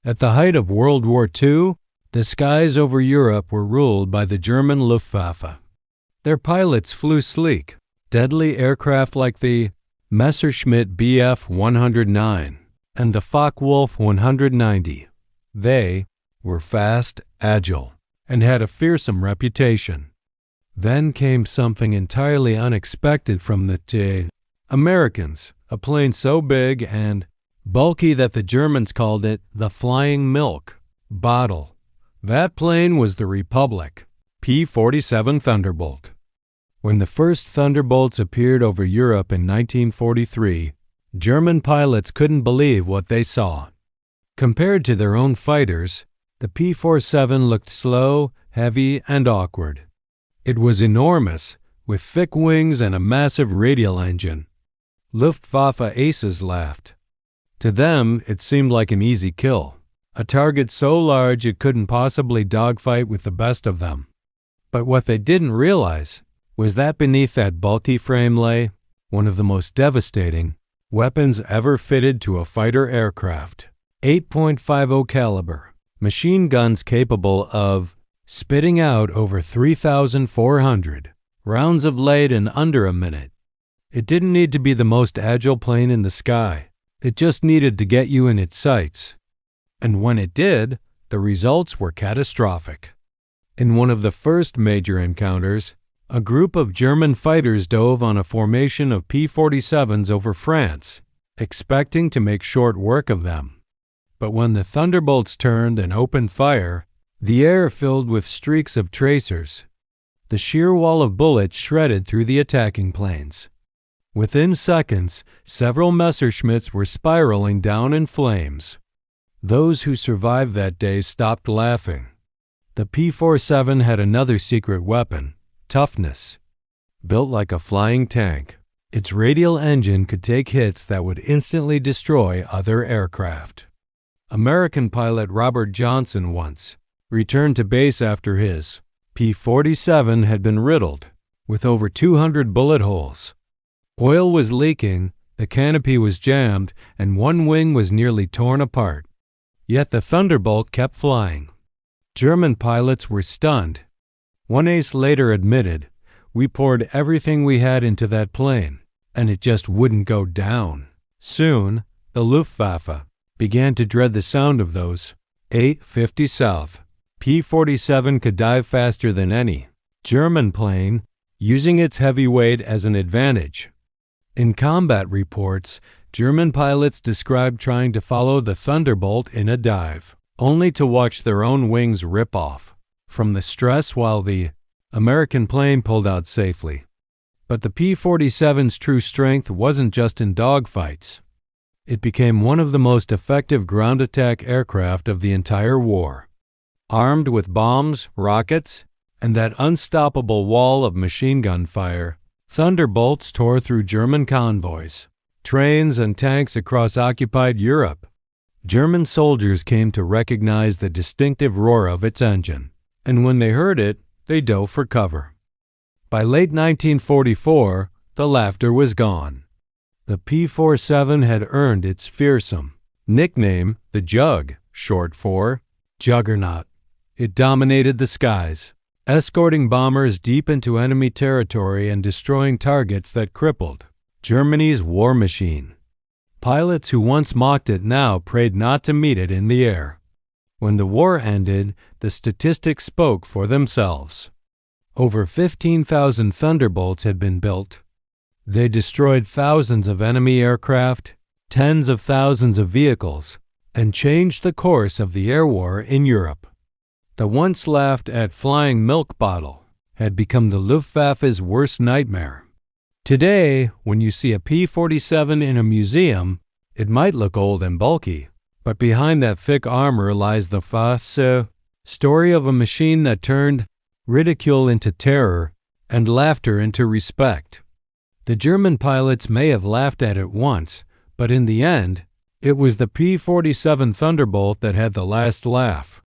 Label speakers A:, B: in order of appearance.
A: At the height of World War II, the skies over Europe were ruled by the German Luftwaffe. Their pilots flew sleek, deadly aircraft like the Messerschmitt Bf 109 and the Focke-Wulf 190. They were fast, agile, and had a fearsome reputation. Then came something entirely unexpected from the Americans, a plane so big and bulky that the Germans called it the Flying Milk Bottle. That plane was the Republic P-47 Thunderbolt. When the first Thunderbolts appeared over Europe in 1943, German pilots couldn't believe what they saw. Compared to their own fighters, the P-47 looked slow, heavy, and awkward. It was enormous, with thick wings and a massive radial engine. Luftwaffe aces laughed. To them, it seemed like an easy kill, a target so large it couldn't possibly dogfight with the best of them. But what they didn't realize was that beneath that bulky frame lay one of the most devastating weapons ever fitted to a fighter aircraft. 8.50 caliber, machine guns capable of spitting out over 3,400 rounds of lead in under a minute. It didn't need to be the most agile plane in the sky. It just needed to get you in its sights. And when it did, the results were catastrophic. In one of the first major encounters, a group of German fighters dove on a formation of P-47s over France, expecting to make short work of them. But when the Thunderbolts turned and opened fire, the air filled with streaks of tracers. The sheer wall of bullets shredded through the attacking planes. Within seconds, several Messerschmitts were spiraling down in flames. Those who survived that day stopped laughing. The P-47 had another secret weapon: toughness. Built like a flying tank, its radial engine could take hits that would instantly destroy other aircraft. American pilot Robert Johnson once returned to base after his P-47 had been riddled with over 200 bullet holes. Oil was leaking, the canopy was jammed, and one wing was nearly torn apart. Yet the Thunderbolt kept flying. German pilots were stunned. One ace later admitted, "We poured everything we had into that plane, and it just wouldn't go down." Soon, the Luftwaffe began to dread the sound of those 850 South. P-47 could dive faster than any German plane, using its heavy weight as an advantage. In combat reports, German pilots described trying to follow the Thunderbolt in a dive, only to watch their own wings rip off from the stress while the American plane pulled out safely. But the P-47's true strength wasn't just in dogfights. It became one of the most effective ground attack aircraft of the entire war. Armed with bombs, rockets, and that unstoppable wall of machine gun fire, Thunderbolts tore through German convoys, trains, and tanks across occupied Europe. German soldiers came to recognize the distinctive roar of its engine, and when they heard it, they dove for cover. By late 1944, the laughter was gone. The P-47 had earned its fearsome nickname, the Jug, short for Juggernaut. It dominated the skies, escorting bombers deep into enemy territory and destroying targets that crippled Germany's war machine. Pilots who once mocked it now prayed not to meet it in the air. When the war ended, the statistics spoke for themselves. Over 15,000 Thunderbolts had been built. They destroyed thousands of enemy aircraft, tens of thousands of vehicles, and changed the course of the air war in Europe. The once laughed at flying milk bottle had become the Luftwaffe's worst nightmare. Today, when you see a P-47 in a museum, it might look old and bulky, but behind that thick armor lies the story of a machine that turned ridicule into terror and laughter into respect. The German pilots may have laughed at it once, but in the end, it was the P-47 Thunderbolt that had the last laugh.